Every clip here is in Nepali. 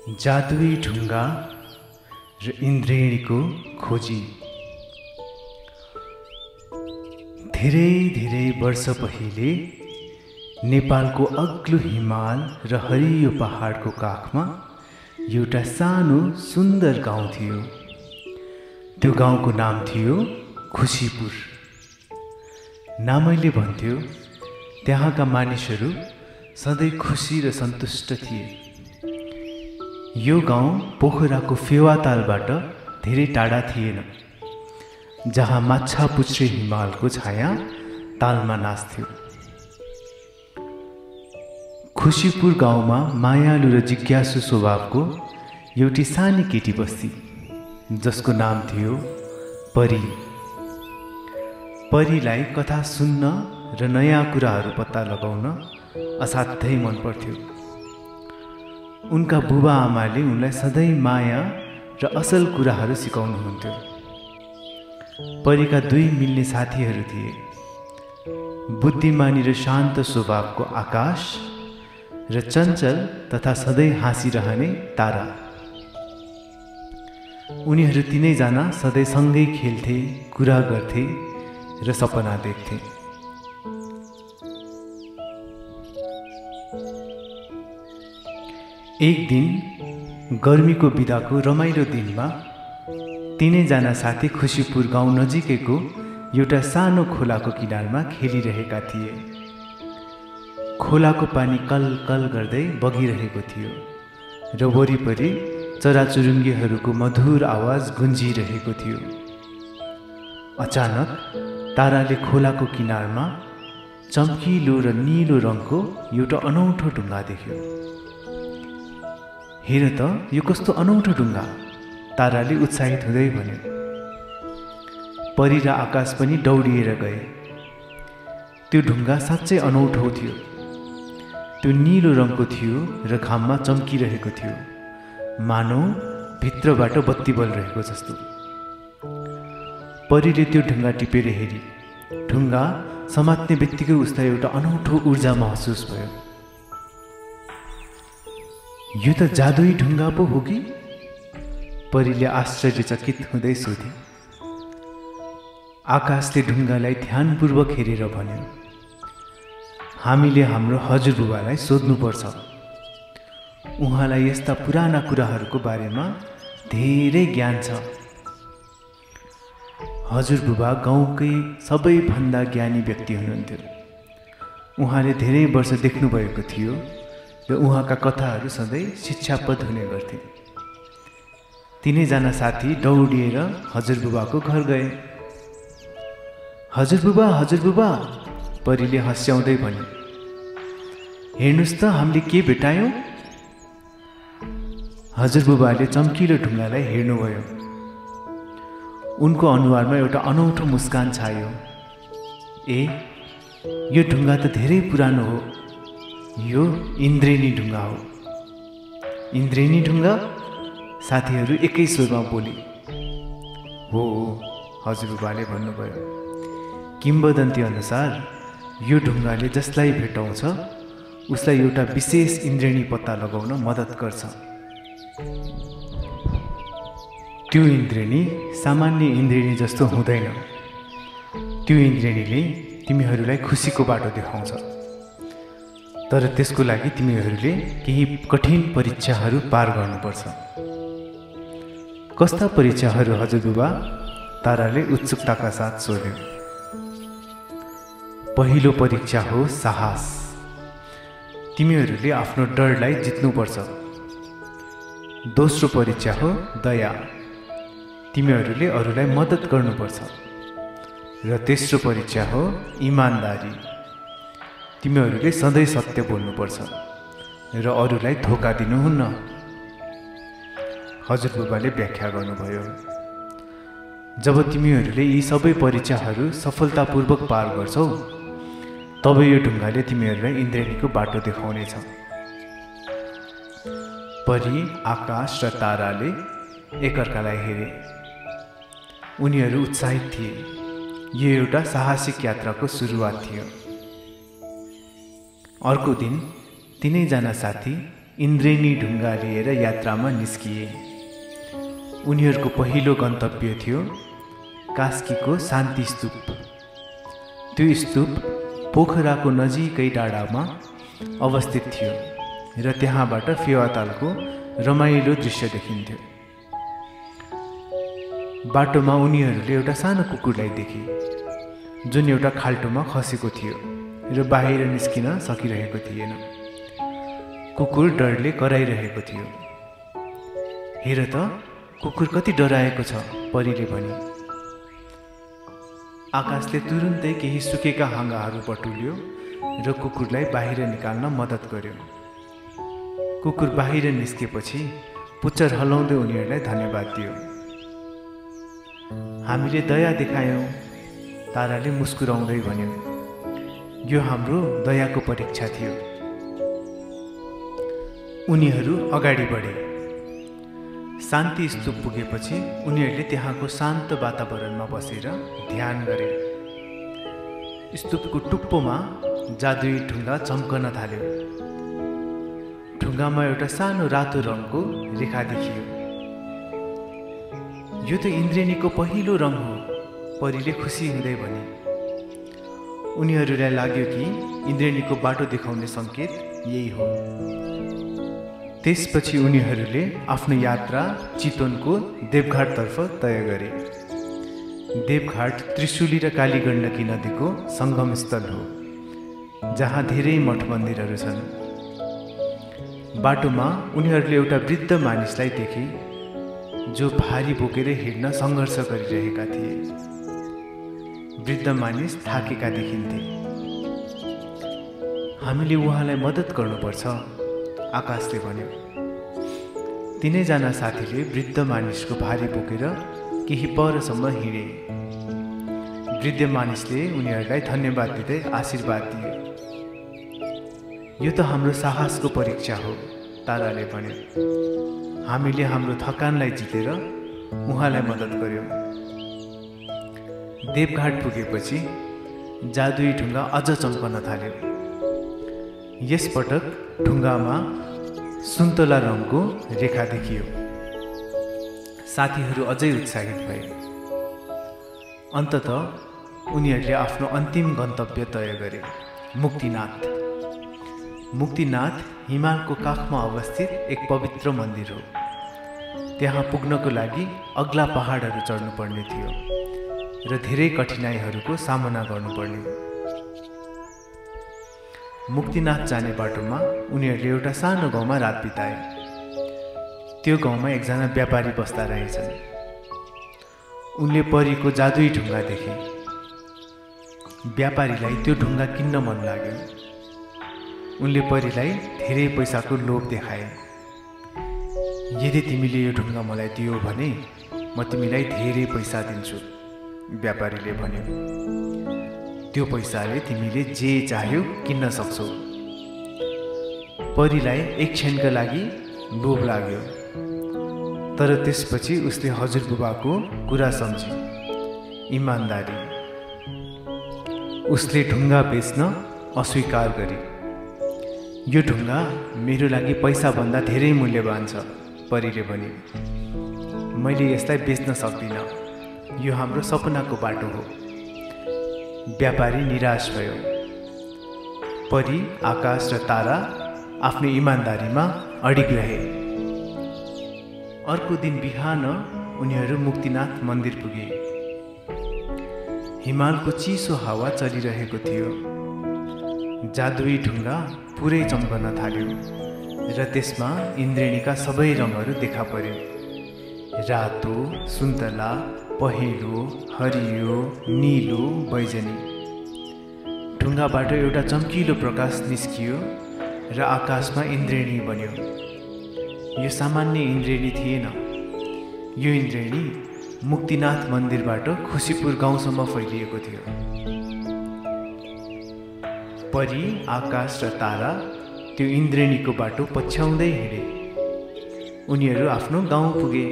जादुई ढुङ्गा र इन्द्रेणीको खोजी। धेरै धेरै वर्ष पहिले नेपालको अग्लो हिमाल र हरियो पहाडको काखमा एउटा सानो सुन्दर गाउँ थियो। त्यो गाउँको नाम थियो खुशीपुर। नामैले भन्थ्यो त्यहाँका मानिसहरू सधैँ खुसी र सन्तुष्ट थिए। यो गाउँ पोखराको फेवातालबाट धेरै टाढा थिएन, जहाँ माछापुच्छ्रे हिमालको छाया तालमा नाच्थ्यो। खुशीपुर गाउँमा मायालु र जिज्ञासु स्वभावको एउटी सानी केटी बस्ती, जसको नाम थियो परी। परीलाई कथा सुन्न र नयाँ कुराहरू पत्ता लगाउन असाध्यै मन पर्थ्यो। उनका बुबा आमाले उनलाई सधैँ माया र असल कुराहरू सिकाउनुहुन्थ्यो। परीका दुई मिल्ने साथीहरू थिए, बुद्धिमानी र शान्त स्वभावको आकाश र चञ्चल तथा सधैँ हाँसिरहने तारा। उनीहरू तीनैजना सधैँ सँगै खेल्थे, कुरा गर्थे र सपना देख्थे। एक दिन गर्मीको बिदाको रमाइलो दिनमा तीनैजना साथी खुशीपुर गाउँ नजिकैको एउटा सानो खोलाको किनारमा खेलिरहेका थिए। खोलाको पानी कल कल गर्दै बगिरहेको थियो र वरिपरि चराचुरुङ्गीहरूको मधुर आवाज गुन्जिरहेको थियो। अचानक ताराले खोलाको किनारमा चम्किलो र नीलो रङको एउटा अनौठो ढुङ्गा देख्यो। हेर त, यो कस्तो अनौठो ढुङ्गा, ताराले उत्साहित हुँदै भन्यो। परी र आकाश पनि दौडिएर गए। त्यो ढुङ्गा साँच्चै अनौठो थियो। त्यो नीलो रङको थियो र घाममा चम्किरहेको थियो, मानौ भित्रबाट बत्ती बलिरहेको जस्तो। परीले त्यो ढुङ्गा टिपेर हेरी। ढुङ्गा समात्ने बित्तिकै उसलाई एउटा अनौठो ऊर्जा महसुस भयो। यो त जादुई ढुङ्गा पो हो कि? परीले आश्चर्यचकित हुँदै सोधी। आकाशले ढुङ्गालाई ध्यानपूर्वक हेरेर भन्यो, हामीले हाम्रो हजुरबुबालाई सोध्नुपर्छ। उहाँलाई यस्ता पुराना कुराहरूको बारेमा धेरै ज्ञान छ। हजुरबुबा गाउँकै सबैभन्दा ज्ञानी व्यक्ति हुनुहुन्थ्यो। उहाँले धेरै वर्ष देख्नुभएको थियो र उहाँका कथाहरू सधैँ शिक्षाप्रद हुने गर्थे। तीनैजना साथी दौडिएर हजुरबुबाको घर गए। हजुरबुबा, हजुरबुबा, परीले हँस्याउँदै भन्यो। हेर्नुहोस् त, हामीले के भेटायौँ? हजुरबुबाले चम्किलो ढुङ्गालाई हेर्नुभयो। उनको अनुहारमा एउटा अनौठो मुस्कान छायो। ए, यो ढुङ्गा त धेरै पुरानो हो। यो इन्द्रेणी ढुङ्गा हो। इन्द्रेणी ढुङ्गा? साथीहरू एकै स्वरमा बोले। हो, हजुरबुबाले भन्नुभयो। किम्वदन्ती अनुसार यो ढुङ्गाले जसलाई भेटाउँछ उसलाई एउटा विशेष इन्द्रेणी पत्ता लगाउन मद्दत गर्छ। त्यो इन्द्रेणी सामान्य इन्द्रेणी जस्तो हुँदैन। त्यो इन्द्रेणीले तिमीहरूलाई खुसीको बाटो देखाउँछ। तर त्यसको लागि तिमीहरूले केही कठिन परीक्षाहरू पार गर्नुपर्छ। कस्ता परीक्षाहरू हजुरबुबा? ताराले उत्सुकताका साथ सोध्यो। पहिलो परीक्षा हो साहस। तिमीहरूले आफ्नो डरलाई जित्नुपर्छ। दोस्रो परीक्षा हो दया। तिमीहरूले अरूलाई मद्दत गर्नुपर्छ। र तेस्रो परीक्षा हो इमानदारी। तिमीहरूले सधैँ सत्य बोल्नुपर्छ र अरूलाई धोका दिनुहुन्न। हजुरबुबाले व्याख्या गर्नुभयो। जब तिमीहरूले यी सबै परीक्षाहरू सफलतापूर्वक पार गर्छौ, तब यो ढुङ्गाले तिमीहरूलाई इन्द्रेणीको बाटो देखाउनेछ। परी, आकाश र ताराले एकअर्कालाई हेरे। उनीहरू उत्साहित थिए। यो एउटा साहसिक यात्राको सुरुवात थियो। अर्को दिन तीनैजना साथी इन्द्रेणी ढुङ्गा लिएर यात्रामा निस्किए। उनीहरूको पहिलो गन्तव्य थियो कास्कीको शान्ति स्तूप। त्यो स्तूप पोखराको नजिकै डाँडामा अवस्थित थियो र त्यहाँबाट फेवातालको रमाइलो दृश्य देखिन्थ्यो। बाटोमा उनीहरूले एउटा सानो कुकुरलाई देखे जुन एउटा खाल्टोमा खसेको थियो र बाहिर निस्किन सकिरहेको थिएन। कुकुर डरले कराइरहेको थियो। हेर त कुकुर कति डराएको छ, परीले भनी। आकाशले तुरुन्तै केही सुकेका हाँगाहरू बटुल्यो र कुकुरलाई बाहिर निकाल्न मद्दत गर्यो। कुकुर बाहिर निस्केपछि पुच्छर हल्लाउँदै उनीहरूलाई धन्यवाद दियो। हामीले दया देखायौँ, ताराले मुस्कुराउँदै भन्यो। यो हाम्रो दयाको परीक्षा थियो। उनीहरू अगाडि बढे। शान्ति स्तूप पुगेपछि उनीहरूले त्यहाँको शान्त वातावरणमा बसेर ध्यान गरे। स्तूपको टुप्पोमा जादुई ढुङ्गा चम्कन थाल्यो। ढुङ्गामा एउटा सानो रातो रङको रेखा देखियो। यो त इन्द्रेणीको पहिलो रङ हो, परीले खुसी हुँदै भने। उनीहरूलाई लाग्यो कि इन्द्रेणीको बाटो देखाउने सङ्केत यही हो। त्यसपछि उनीहरूले आफ्नो यात्रा चितवनको देवघाटतर्फ तय गरे। देवघाट त्रिशुली र कालीगण्डकी नदीको सङ्गम स्थल हो, जहाँ धेरै मठ मन्दिरहरू छन्। बाटोमा उनीहरूले एउटा वृद्ध मानिसलाई देखे जो भारी बोकेर हिँड्न सङ्घर्ष गरिरहेका थिए। वृद्ध मानिस थाकेका देखिन्थे। हामीले उहाँलाई मद्दत गर्नुपर्छ, आकाशले भन्यो। तिनैजना साथीले वृद्ध मानिसको भारी बोकेर केही परसम्म हिँडे। वृद्ध मानिसले उनीहरूलाई धन्यवाद दिँदै आशीर्वाद दिए। यो त हाम्रो साहसको परीक्षा हो, ताराले भन्यो। हामीले हाम्रो थकानलाई जितेर उहाँलाई मद्दत गर्यौँ। देवघाट पुगेपछि जादुई ढुङ्गा अझ चम्कन थाल्यो। यसपटक ढुङ्गामा सुन्तला रङको रेखा देखियो। साथीहरू अझै उत्साहित भए। अन्ततः उनीहरूले आफ्नो अन्तिम गन्तव्य तय गरे, मुक्तिनाथ। मुक्तिनाथ हिमालको काखमा अवस्थित एक पवित्र मन्दिर हो। त्यहाँ पुग्नको लागि अग्ला पहाडहरू चढ्नुपर्ने थियो र धेरै कठिनाइहरूको सामना गर्नुपर्ने। मुक्तिनाथ जाने बाटोमा उनीहरूले एउटा सानो गाउँमा रात बिताए। त्यो गाउँमा एकजना व्यापारी बस्दा रहेछन्। उनले परीको जादुई ढुङ्गा देखे। व्यापारीलाई त्यो ढुङ्गा किन्न मन लाग्यो। उनले परीलाई धेरै पैसाको लोभ देखाए। यदि तिमीले यो ढुङ्गा मलाई दियो भने म तिमीलाई धेरै पैसा दिन्छु, व्यापारीले भन्यो। त्यो पैसाले तिमीले जे चाह्यो किन्न सक्छौ। परीलाई एक क्षणका लागि लोभ लाग्यो, तर त्यसपछि उसले हजुरबुबाको कुरा सम्झी, इमान्दारी। उसले ढुङ्गा बेच्न अस्वीकार गरी। यो ढुङ्गा मेरो लागि पैसाभन्दा धेरै मूल्यवान छ, परीले भने। मैले यसलाई बेच्न सक्दिनँ, यो हाम्रो सपनाको बाटो हो। व्यापारी निराश भयो। परी, आकाश र तारा आफ्नो इमान्दारीमा अडिग रहे। अर्को दिन बिहान उनीहरू मुक्तिनाथ मन्दिर पुगे। हिमालको चिसो हावा चलिरहेको थियो। जादुई ढुङ्गा पुरै चम्कन थाल्यो र त्यसमा इन्द्रेणीका सबै रङहरू देखा पर्यो। रातो, सुन्तला, पहेँलो, हरियो, नीलो, बैजनी। ढुङ्गाबाट एउटा चम्किलो प्रकाश निस्कियो र आकाशमा इन्द्रेणी बन्यो। यो सामान्य इन्द्रेणी थिएन। यो इन्द्रेणी मुक्तिनाथ मन्दिरबाट खुसीपुर गाउँसम्म फैलिएको थियो। परी, आकाश र तारा त्यो इन्द्रेणीको बाटो पछ्याउँदै हिँडे। उनीहरू आफ्नो गाउँ पुगे।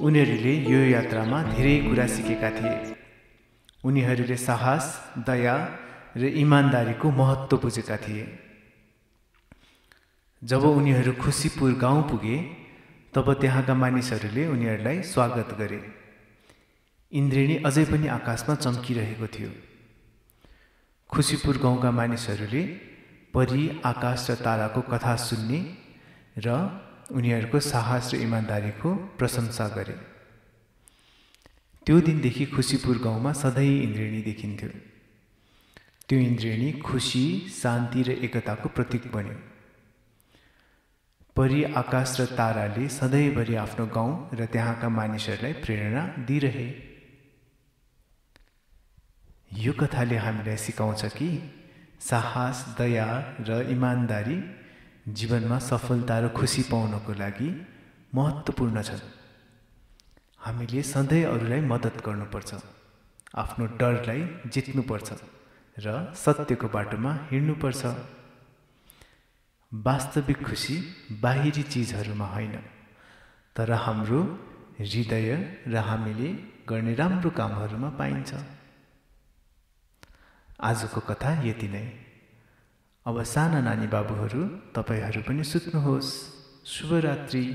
उनीहरूले यो यात्रामा धेरै कुरा सिकेका थिए। उनीहरूले साहस, दया र इमान्दारीको महत्त्व बुझेका थिए। जब उनीहरू खुसीपुर गाउँ पुगे तब त्यहाँका मानिसहरूले उनीहरूलाई स्वागत गरे। इन्द्रेणी अझै पनि आकाशमा चम्किरहेको थियो। खुसीपुर गाउँका मानिसहरूले परी, आकाश र ताराको कथा सुन्ने र उनीहरूको साहस र इमानदारीको प्रशंसा गरे। त्यो दिनदेखि खुसीपुर गाउँमा सधैँ इन्द्रेणी देखिन्थ्यो। त्यो इन्द्रेणी खुसी, शान्ति र एकताको प्रतीक बन्यो। परी, आकाश र ताराले सधैँभरि आफ्नो गाउँ र त्यहाँका मानिसहरूलाई प्रेरणा दिइरहे। यो कथाले हामीलाई सिकाउँछ कि साहस, दया र इमानदारी जीवनमा सफलता र खुसी पाउनको लागि महत्त्वपूर्ण छन्। हामीले सधैँ अरूलाई मद्दत गर्नुपर्छ, आफ्नो डरलाई जित्नुपर्छ र सत्यको बाटोमा हिँड्नुपर्छ। वास्तविक खुसी बाहिरी चिजहरूमा होइन, तर हाम्रो हृदय र हामीले गर्ने राम्रो कामहरूमा पाइन्छ। आजको कथा यति नै। अब साना नानी बाबुहरू, तपाईहरू पनि सुत्नुहोस्। शुभरात्रि।